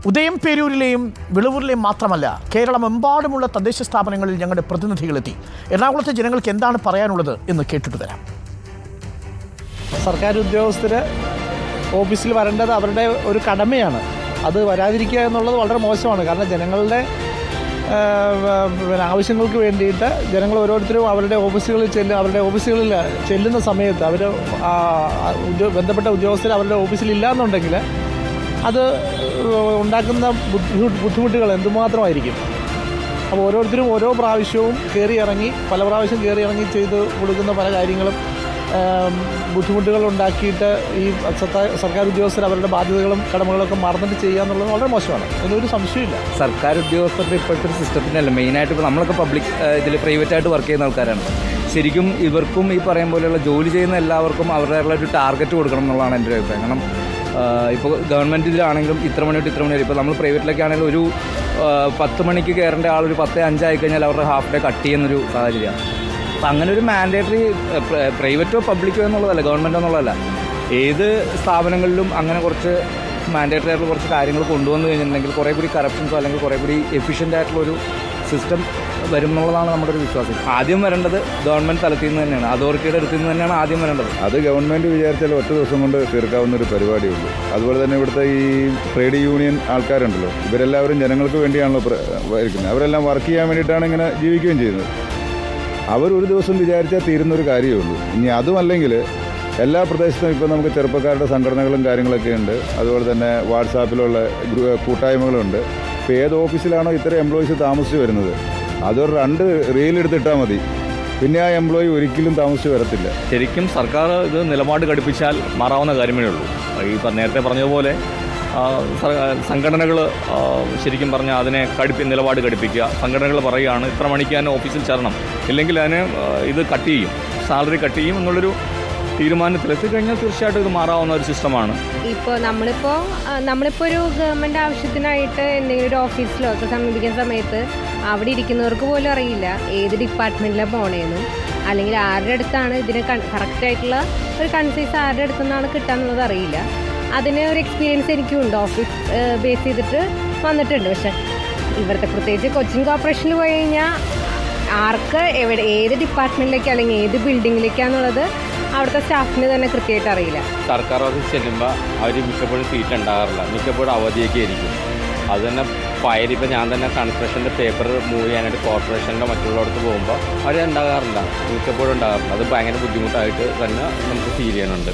ഉദയം പേരൂരിലെയും വിളവൂരിലെയും മാത്രമല്ല കേരളമെമ്പാടുമുള്ള തദ്ദേശ സ്ഥാപനങ്ങളിൽ ഞങ്ങളുടെ പ്രതിനിധികളെത്തി. എറണാകുളത്തെ ജനങ്ങൾക്ക് എന്താണ് പറയാനുള്ളത് എന്ന് കേട്ടിട്ട് തരാം. സർക്കാർ ഉദ്യോഗസ്ഥർ ഓഫീസിൽ വരേണ്ടത് അവരുടെ ഒരു കടമയാണ്. അത് വരാതിരിക്കുക എന്നുള്ളത് വളരെ മോശമാണ്. കാരണം ജനങ്ങളുടെ ആവശ്യങ്ങൾക്ക് വേണ്ടിയിട്ട് ജനങ്ങൾ ഓരോരുത്തരും അവരുടെ ഓഫീസുകളിൽ ചെല്ലുന്ന സമയത്ത് അവർ ബന്ധപ്പെട്ട ഉദ്യോഗസ്ഥർ അവരുടെ ഓഫീസിലില്ല എന്നുണ്ടെങ്കിൽ അത് ഉണ്ടാക്കുന്ന ബുദ്ധിമുട്ടുകൾ എന്തുമാത്രമായിരിക്കും. അപ്പോൾ ഓരോരുത്തരും ഓരോ പ്രാവശ്യവും പല പ്രാവശ്യം കയറി ഇറങ്ങി ചെയ്ത് കൊടുക്കുന്ന പല കാര്യങ്ങളും ബുദ്ധിമുട്ടുകൾ ഉണ്ടാക്കിയിട്ട് ഈ സർക്കാർ ഉദ്യോഗസ്ഥർ അവരുടെ ബാധ്യതകളും കടമകളൊക്കെ മറന്നിട്ട് ചെയ്യുക എന്നുള്ളത് വളരെ മോശമാണ്. അതിനൊരു സംശയമില്ല. സർക്കാർ ഉദ്യോഗസ്ഥരുടെ ഇപ്പോഴത്തെ ഒരു സിസ്റ്റത്തിനല്ല മെയിനായിട്ട്. ഇപ്പോൾ നമ്മളൊക്കെ പബ്ലിക് പ്രൈവറ്റായിട്ട് വർക്ക് ചെയ്യുന്ന ആൾക്കാരാണ്. ശരിക്കും ഇവർക്കും ഈ പറയും പോലെയുള്ള ജോലി ചെയ്യുന്ന എല്ലാവർക്കും അവരുടേതായുള്ള ഒരു ടാർഗറ്റ് കൊടുക്കണം എന്നുള്ളതാണ് എൻ്റെ ഒരു അഭിപ്രായം. കാരണം ഇപ്പോൾ ഗവൺമെൻറ്റിലാണെങ്കിലും ഇത്ര മണി തൊട്ട് ഇത്ര മണി വരെ, ഇപ്പോൾ നമ്മൾ പ്രൈവറ്റിലൊക്കെ ആണെങ്കിലും ഒരു 10 മണിക്ക് കയറേണ്ട ആൾ ഒരു 10:05 ആയിക്കഴിഞ്ഞാൽ അവരുടെ ഹാഫ് ഡേ കട്ട് ചെയ്യുന്നൊരു സാഹചര്യമാണ്. അപ്പം അങ്ങനെ ഒരു മാൻഡേറ്ററി പ്രൈവറ്റോ പബ്ലിക്കോ എന്നുള്ളതല്ല, ഗവൺമെൻറ്റോ എന്നുള്ളതല്ല, ഏത് സ്ഥാപനങ്ങളിലും അങ്ങനെ കുറച്ച് മാൻഡേറ്ററി ആയിട്ടുള്ള കുറച്ച് കാര്യങ്ങൾ കൊണ്ടുവന്നു കഴിഞ്ഞിട്ടുണ്ടെങ്കിൽ കുറേ കൂടി കറപ്ഷൻസോ അല്ലെങ്കിൽ കുറേ കൂടി എഫിഷ്യൻ്റ് ആയിട്ടുള്ളൊരു സിസ്റ്റം വരും എന്നുള്ളതാണ് നമ്മുടെ ഒരു വിശ്വാസം. ആദ്യം വരേണ്ടത് ഗവൺമെൻറ് തലത്തിൽ നിന്ന് തന്നെയാണ്, അതോറിറ്റിയുടെ അടുത്ത് നിന്ന് തന്നെയാണ് ആദ്യം വരേണ്ടത്. അത് ഗവൺമെൻറ് വിചാരിച്ചാൽ ഒറ്റ ദിവസം കൊണ്ട് തീർക്കാവുന്ന ഒരു പരിപാടിയുള്ളൂ. അതുപോലെ തന്നെ ഇവിടുത്തെ ഈ ട്രേഡ് യൂണിയൻ ആൾക്കാരുണ്ടല്ലോ, ഇവരെല്ലാവരും ജനങ്ങൾക്ക് വേണ്ടിയാണല്ലോ ഇരിക്കുന്നത്. അവരെല്ലാം വർക്ക് ചെയ്യാൻ വേണ്ടിയിട്ടാണ് ഇങ്ങനെ ജീവിക്കുകയും ചെയ്യുന്നത്. അവരൊരു ദിവസം വിചാരിച്ചാൽ തീരുന്നൊരു കാര്യമേ ഉള്ളൂ. ഇനി അതുമല്ലെങ്കിൽ എല്ലാ പ്രദേശത്തും ഇപ്പോൾ നമുക്ക് ചെറുപ്പക്കാരുടെ സംഘടനകളും കാര്യങ്ങളൊക്കെ ഉണ്ട്. അതുപോലെ തന്നെ വാട്സാപ്പിലുള്ള കൂട്ടായ്മകളുണ്ട്. ഇപ്പോൾ ഏത് ഓഫീസിലാണോ ഇത്ര എംപ്ലോയീസ് താമസിച്ച് വരുന്നത്, അതൊരു 2 റീലെടുത്തിട്ടാൽ മതി. പിന്നെ ആ എംപ്ലോയി ഒരിക്കലും താമസിച്ച് വരത്തില്ല. ശരിക്കും സർക്കാർ ഇത് നിലപാട് ഘടിപ്പിച്ചാൽ മാറാവുന്ന കാര്യമേ ഉള്ളൂ. ഈ നേരത്തെ പറഞ്ഞതുപോലെ സംഘടനകൾ ശരിക്കും പറഞ്ഞാൽ അതിനെ നിലപാട് ഘടിപ്പിക്കുക. സംഘടനകൾ പറയുകയാണ് ഇത്ര മണിക്ക് തന്നെ ഓഫീസിൽ ചേരണം, ഇല്ലെങ്കിൽ അതിന് ഇത് കട്ട് ചെയ്യും, സാലറി കട്ട് ചെയ്യും എന്നുള്ളൊരു തീരുമാനത്തിലെത്തി കഴിഞ്ഞാൽ തീർച്ചയായിട്ടും ഇത് മാറാവുന്ന ഒരു സിസ്റ്റമാണ്. ഇപ്പോൾ നമ്മളിപ്പോൾ ഒരു ഗവൺമെൻറ് ആവശ്യത്തിനായിട്ട് എന്തെങ്കിലും ഒരു ഓഫീസിലോ ഒക്കെ സമീപിക്കുന്ന സമയത്ത് അവിടെ ഇരിക്കുന്നവർക്ക് പോലും അറിയില്ല ഏത് ഡിപ്പാർട്ട്മെൻറ്റിലാണ് പോണേന്നും, അല്ലെങ്കിൽ ആരുടെ അടുത്താണ് ഇതിന് കറക്റ്റായിട്ടുള്ള ഒരു കൺസൈസ് ആരുടെ അടുത്തുനിന്നാണ് കിട്ടാന്നുള്ളത് അറിയില്ല. അതിന് ഒരു എക്സ്പീരിയൻസ് എനിക്കും ഉണ്ട്. ഓഫീസ് ബേസ് ചെയ്തിട്ട് വന്നിട്ടുണ്ട്. പക്ഷെ ഇവിടുത്തെ പ്രത്യേകിച്ച് കൊച്ചിൻ കോർപ്പറേഷനിൽ പോയി കഴിഞ്ഞാൽ ആർക്ക് ഏത് ഡിപ്പാർട്ട്മെൻറ്റിലേക്ക് അല്ലെങ്കിൽ ഏത് ബിൽഡിങ്ങിലേക്കാന്നുള്ളത് അവിടുത്തെ സ്റ്റാഫിന് തന്നെ കൃത്യമായിട്ട് അറിയില്ല. സർക്കാർ ഓഫീസ് ചെല്ലുമ്പോൾ അവർ മിക്കപ്പോഴും സീറ്റ് ഉണ്ടാകാറില്ല, മിക്കപ്പോഴും അവധിയൊക്കെ ആയിരിക്കും. അത് തന്നെ ഫയൽ ഇപ്പോൾ ഞാൻ തന്നെ കൺസ്ട്രക്ഷൻ്റെ പേപ്പർ മൂവ് ചെയ്യാനായിട്ട് കോർപ്പറേഷൻ്റെ മറ്റുള്ളവർക്ക് പോകുമ്പോൾ അവർ ഉണ്ടാകാറില്ല, മിക്കപ്പോഴും ഉണ്ടാകാറില്ല. അത് ഭയങ്കര ബുദ്ധിമുട്ടായിട്ട് തന്നെ നമുക്ക് ഫീൽ ചെയ്യുന്നുണ്ട്.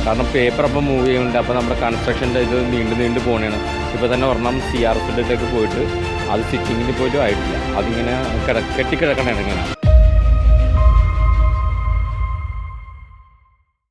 കാരണം പേപ്പർ അപ്പം മൂവ് ചെയ്യുന്നുണ്ട്. അപ്പോൾ നമ്മുടെ കൺസ്ട്രക്ഷൻ്റെ ഇത് നീണ്ടു പോകണേണ്. ഇപ്പോൾ തന്നെ ഒരെണ്ണം CRSലേക്ക് പോയിട്ട് അത് സിറ്റിങ്ങിന് പോലും ആയിട്ടില്ല. അതിങ്ങനെ കെട്ടിക്കിടക്കണേണ് ഇങ്ങനെ.